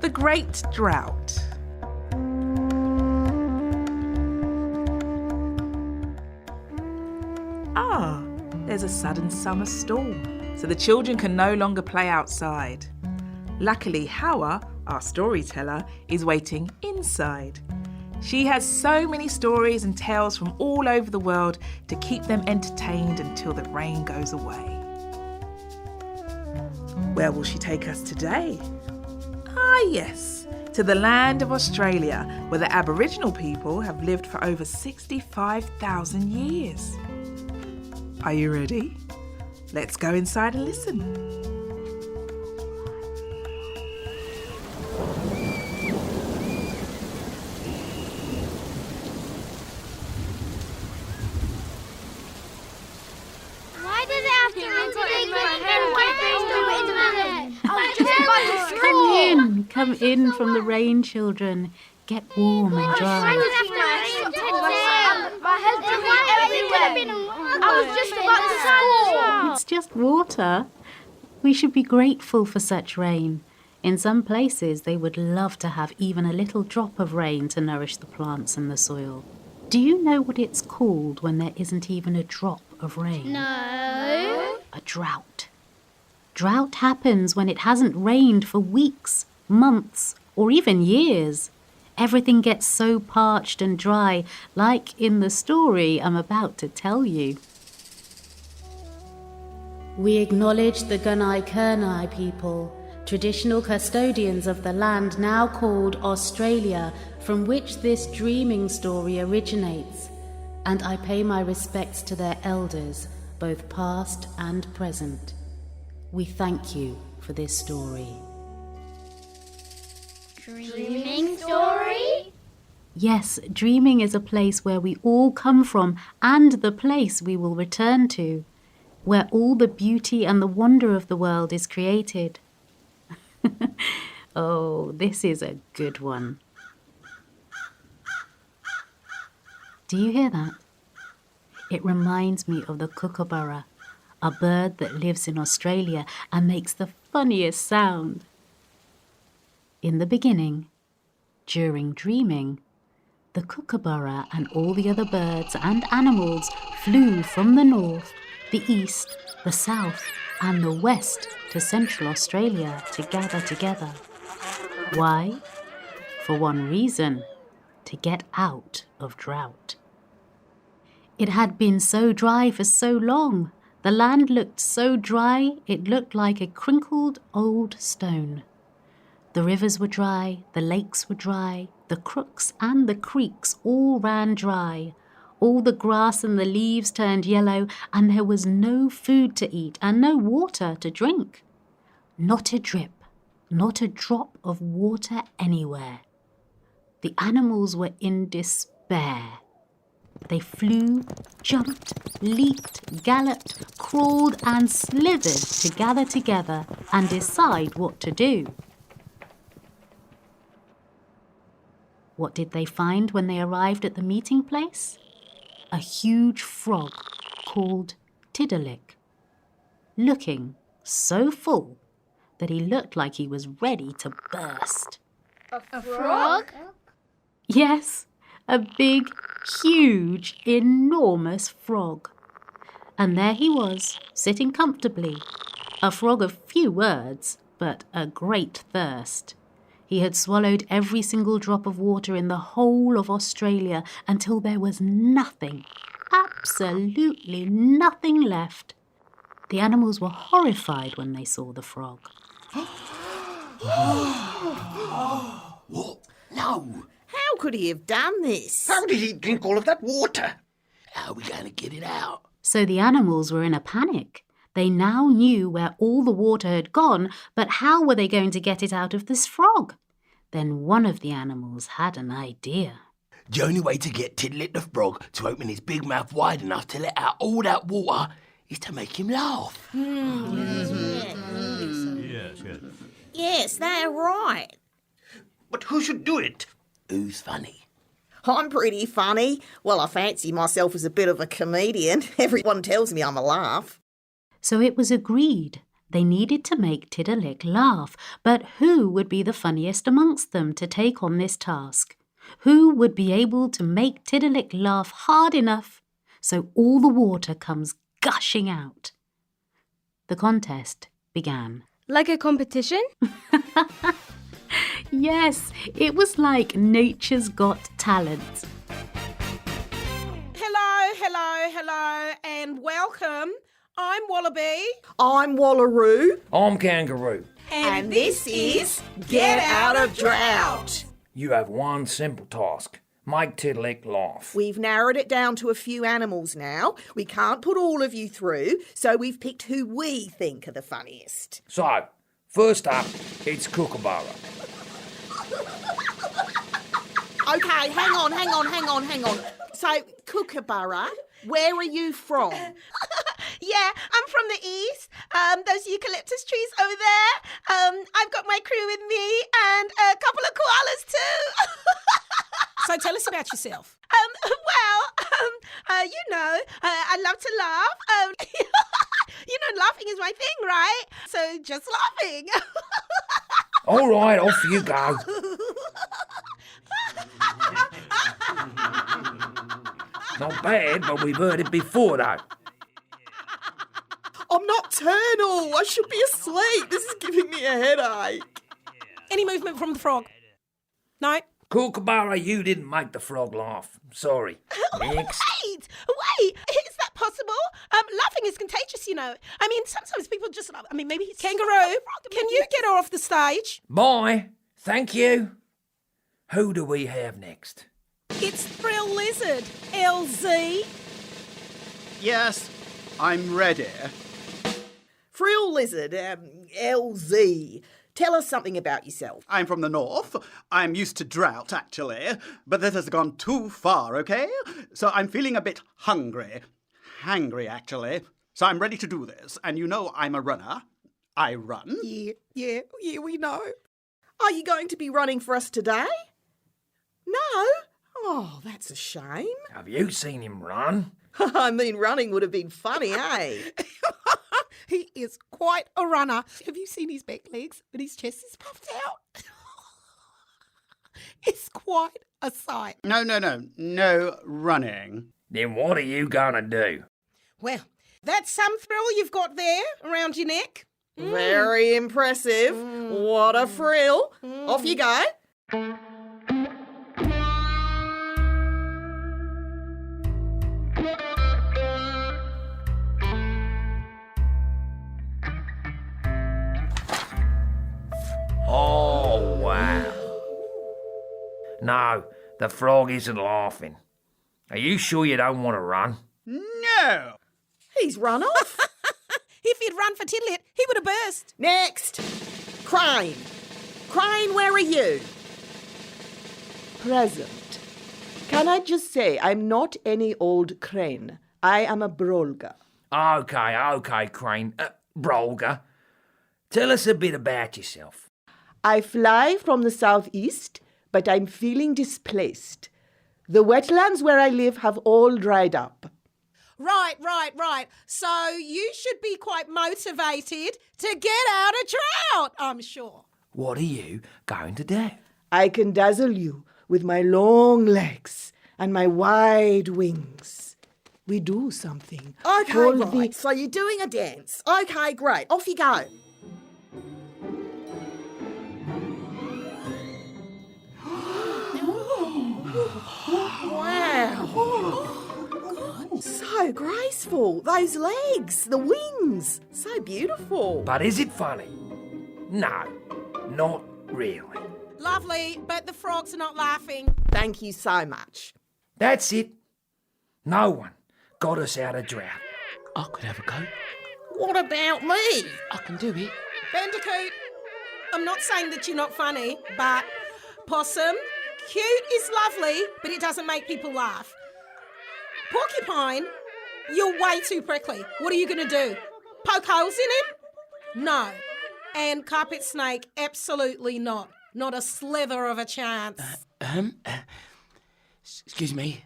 The Great Drought. There's a sudden summer storm, so the children can no longer play outside. Luckily, Hawa, our storyteller, is waiting inside. She has so many stories and tales from all over the world to keep them entertained until the rain goes away. Where will she take us today? Yes, to the land of Australia, where the Aboriginal people have lived for over 65,000 years. Are you ready? Let's go inside and listen. Why did it have to Come in from the rain, children. Get warm and dry. It's just water. We should be grateful for such rain. In some places, they would love to have even a little drop of rain to nourish the plants and the soil. Do you know what it's called when there isn't even a drop of rain? No. A drought. Drought happens when it hasn't rained for weeks, months, or even years. Everything gets so parched and dry, like in the story I'm about to tell you. We acknowledge the Gurnaikurnai people, traditional custodians of the land now called Australia, from which this dreaming story originates, and I pay my respects to their elders, both past and present. We thank you for this story. Dreaming story? Yes, dreaming is a place where we all come from and the place we will return to, where all the beauty and the wonder of the world is created. Oh, this is a good one. Do you hear that? It reminds me of the Kookaburra, a bird that lives in Australia and makes the funniest sound. In the beginning, during dreaming, the Kookaburra and all the other birds and animals flew from the north, the east, the south, and the west to Central Australia to gather together. Why? For one reason, to get out of drought. It had been so dry for so long. The land looked so dry, it looked like a crinkled old stone. The rivers were dry, the lakes were dry, the crooks and the creeks all ran dry. All the grass and the leaves turned yellow, and there was no food to eat and no water to drink. Not a drip, not a drop of water anywhere. The animals were in despair. They flew, jumped, leaped, galloped, crawled and slithered to gather together and decide what to do. What did they find when they arrived at the meeting place? A huge frog called Tidilick, looking so full that he looked like he was ready to burst. A frog? Yes, a big, huge, enormous frog. And there he was, sitting comfortably, a frog of few words, but a great thirst. He had swallowed every single drop of water in the whole of Australia until there was nothing, absolutely nothing left. The animals were horrified when they saw the frog. What? No. How could he have done this? How did he drink all of that water? How are we going to get it out? So the animals were in a panic. They now knew where all the water had gone, but how were they going to get it out of this frog? Then one of the animals had an idea. The only way to get Tidilick the Frog to open his big mouth wide enough to let out all that water is to make him laugh. Yes, they're right. But who should do it? Who's funny? I'm pretty funny. Well, I fancy myself as a bit of a comedian. Everyone tells me I'm a laugh. So it was agreed They needed to make Tidilick laugh, but who would be the funniest amongst them to take on this task? Who would be able to make Tidilick laugh hard enough so all the water comes gushing out? The contest began. Like a competition? Yes, it was like Nature's Got Talent. Hello, and welcome. I'm Wallaby. I'm Wallaroo. I'm Kangaroo. And this is Get Out of Drought. You have one simple task. Make Tidilick laugh. We've narrowed it down to a few animals now. We can't put all of you through, so we've picked who we think are the funniest. So, first up, it's Kookaburra. Okay, hang on. So, Kookaburra, where are you from? Yeah, I'm from the east. Those eucalyptus trees over there. I've got my crew with me and a couple of koalas too. So tell us about yourself. I love to laugh. Laughing is my thing, right? So just laughing. All right, off you go. Not bad, but we've heard it before, though. I'm nocturnal. I should be asleep. This is giving me a headache. Any movement from the frog? No? Kookaburra, you didn't make the frog laugh. Sorry. Next. Wait, is that possible? Laughing is contagious, you know. I mean, sometimes people just laugh. I mean, maybe it's Kangaroo, can you get her off the stage? Bye. Thank you. Who do we have next? It's Frill Lizard, LZ. Yes, I'm ready. Frill Lizard, LZ. Tell us something about yourself. I'm from the north. I'm used to drought, actually, but this has gone too far, okay? So I'm feeling a bit hungry. Hangry, actually. So I'm ready to do this. And you know I'm a runner. I run. Yeah, we know. Are you going to be running for us today? No? Oh, that's a shame. Have you seen him run? I mean, running would have been funny, eh? He is quite a runner. Have you seen his back legs? And his chest is puffed out. It's quite a sight. No running. Then what are you gonna do? Well, that's some thrill you've got there around your neck. Very impressive. What a frill. Off you go. Oh, wow. No, the frog isn't laughing. Are you sure you don't want to run? No! He's run off. If he'd run for Tidilick, he would have burst. Next. Crane. Crane, where are you? Present. Can I just say I'm not any old crane. I am a brolga. Okay, Crane. Brolga. Tell us a bit about yourself. I fly from the southeast, but I'm feeling displaced. The wetlands where I live have all dried up. Right. So you should be quite motivated to get out of drought, I'm sure. What are you going to do? I can dazzle you with my long legs and my wide wings. We do something. Okay, called right. So you're doing a dance. Okay, great. Off you go. Wow. So graceful. Those legs, the wings. So beautiful. But is it funny? No, not really. Lovely, but the frogs are not laughing. Thank you so much. That's it. No one got us out of drought. I could have a go. What about me? I can do it. Bandicoot, I'm not saying that you're not funny, but possum, cute is lovely, but it doesn't make people laugh. Porcupine, you're way too prickly. What are you going to do? Poke holes in him? No. And carpet snake, absolutely not. Not a slither of a chance. Excuse me.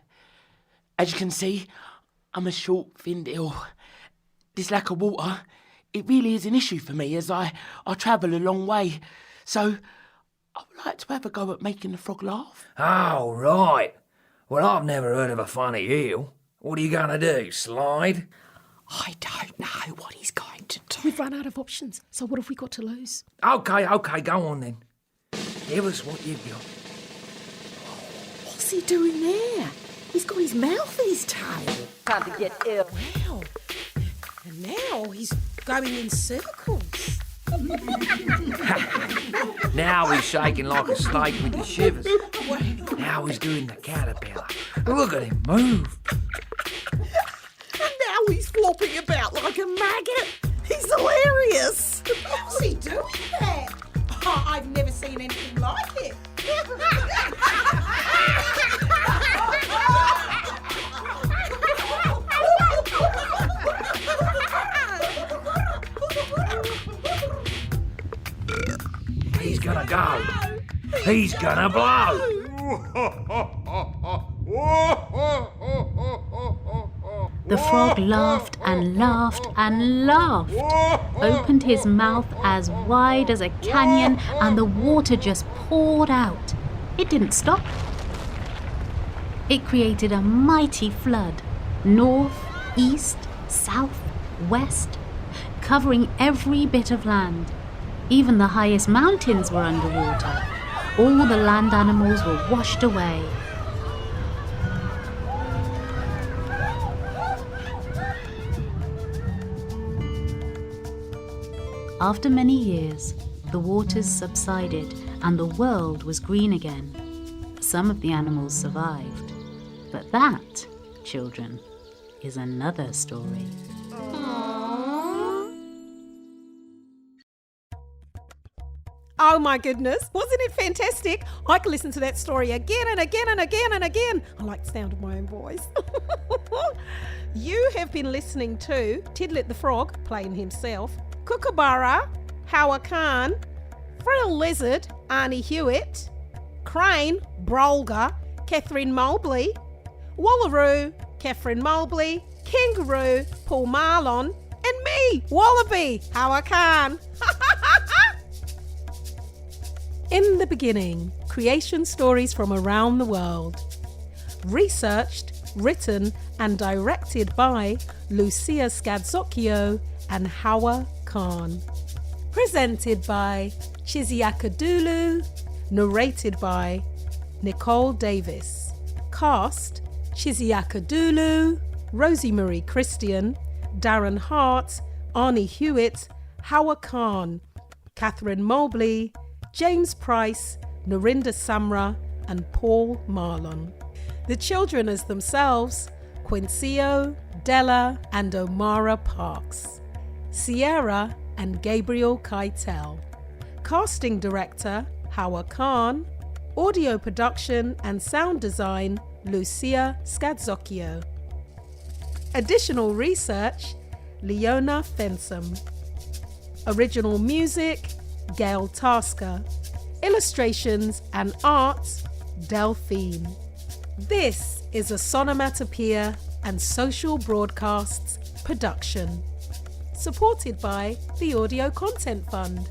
As you can see, I'm a short Finned Eel. This lack of water it really is an issue for me as I travel a long way. So I would like to have a go at making the frog laugh. Oh, right. Well, I've never heard of a funny eel. What are you going to do, slide? I don't know what he's going to do. We've run out of options, so what have we got to lose? OK, go on then. Give us what you've got. What's he doing there? He's got his mouth in his tail. Time to get ill. Wow. And now he's going in circles. Now he's shaking like a snake with the shivers. Now he's doing the caterpillar. Look at him move. And now he's flopping about like a maggot. He's hilarious. How's he doing that? Oh, I've never seen anything like it. He's gonna go. He's gonna blow. The frog laughed and laughed and laughed, opened his mouth as wide as a canyon, and the water just poured out. It didn't stop. It created a mighty flood, north, east, south, west, covering every bit of land. Even the highest mountains were underwater. All the land animals were washed away. After many years, the waters subsided and the world was green again. Some of the animals survived. But that, children, is another story. Oh my goodness, wasn't it fantastic? I could listen to that story again and again and again and again. I like the sound of my own voice. You have been listening to Tidilick the Frog, playing himself, Kookaburra, Howard Khan, Frill Lizard, Arnie Hewitt, Crane, Brolga, Catherine Mobley, Wallaroo, Catherine Mobley, Kangaroo, Paul Marlon, and me, Wallaby, Howard Khan. In the beginning, creation stories from around the world. Researched, written and directed by Lucia Scadzocchio and Hawa Khan. Presented by Chiziakadulu. Narrated by Nicole Davis. Cast: Chiziakadulu, Rosie Marie Christian, Darren Hart, Arnie Hewitt, Hawa Khan, Catherine Mobley, James Price, Narinda Samra and Paul Marlon. The children as themselves, Quincio, Della and Omara Parks. Sierra and Gabriel Keitel. Casting director, Howard Khan. Audio production and sound design, Lucia Scadzocchio. Additional research, Leona Fensom. Original music, Gail Tasker. Illustrations and art, Delphine. This is a Sonomatopia and Social Broadcasts production, supported by the Audio Content Fund.